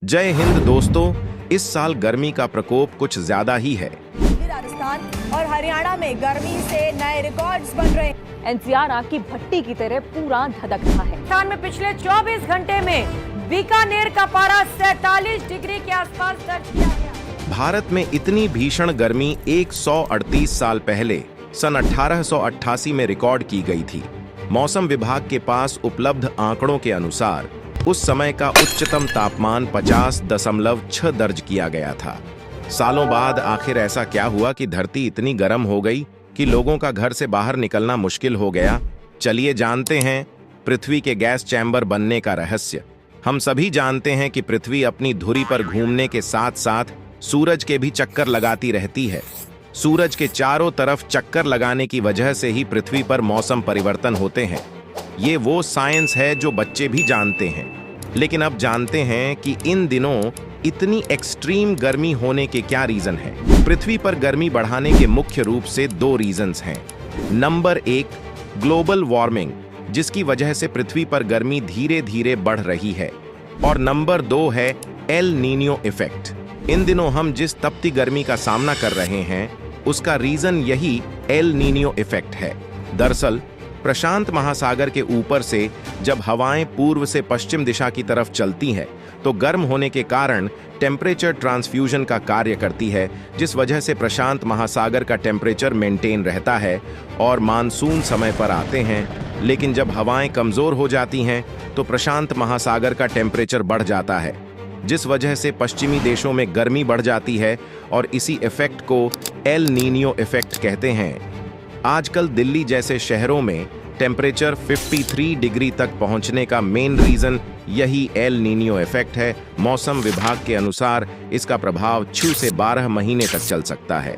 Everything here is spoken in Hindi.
जय हिंद दोस्तों, इस साल गर्मी का प्रकोप कुछ ज्यादा ही है। राजस्थान और हरियाणा में गर्मी से नए रिकॉर्ड्स बन रहे हैं। एनसीआर आग की भट्टी की तरह पूरा धधक रहा है। राजस्थान में पिछले 24 घंटे में बीकानेर का पारा 47 डिग्री के आसपास दर्ज किया गया। भारत में इतनी भीषण गर्मी 138 साल पहले सन 1888 में रिकॉर्ड की गई थी। मौसम विभाग के पास उपलब्ध आंकड़ों के अनुसार उस समय का उच्चतम तापमान 50.6 दर्ज किया गया था। सालों बाद आखिर ऐसा क्या हुआ कि धरती इतनी गर्म हो गई कि लोगों का घर से बाहर निकलना मुश्किल हो गया? चलिए जानते हैं पृथ्वी के गैस चैम्बर बनने का रहस्य। हम सभी जानते हैं कि पृथ्वी अपनी धुरी पर घूमने के साथ साथ सूरज के भी चक्कर लगाती रहती है। सूरज के चारों तरफ चक्कर लगाने की वजह से ही पृथ्वी पर मौसम परिवर्तन होते हैं। ये वो साइंस है जो बच्चे भी जानते हैं, लेकिन अब जानते हैं कि इन दिनों इतनी एक्सट्रीम गर्मी होने के क्या रीजन है। पृथ्वी पर गर्मी बढ़ाने के मुख्य रूप से दो रीजंस हैं। नंबर 1, ग्लोबल वार्मिंग, जिसकी वजह से पृथ्वी पर गर्मी धीरे धीरे बढ़ रही है, और नंबर 2 है एल नीनियो इफेक्ट। इन दिनों हम जिस तपती गर्मी का सामना कर रहे हैं उसका रीजन यही एल नीनियो इफेक्ट है। दरअसल प्रशांत महासागर के ऊपर से जब हवाएं पूर्व से पश्चिम दिशा की तरफ चलती हैं तो गर्म होने के कारण टेम्परेचर ट्रांसफ्यूजन का कार्य करती है, जिस वजह से प्रशांत महासागर का टेम्परेचर मेंटेन रहता है और मानसून समय पर आते हैं। लेकिन जब हवाएं कमजोर हो जाती हैं तो प्रशांत महासागर का टेम्परेचर बढ़ जाता है, जिस वजह से पश्चिमी देशों में गर्मी बढ़ जाती है और इसी इफेक्ट को एल नीनियो इफेक्ट कहते हैं। आजकल दिल्ली जैसे शहरों में टेम्परेचर 53 डिग्री तक पहुंचने का मेन रीजन यही एल नीनियो इफेक्ट है। मौसम विभाग के अनुसार इसका प्रभाव 6 से 12 महीने तक चल सकता है।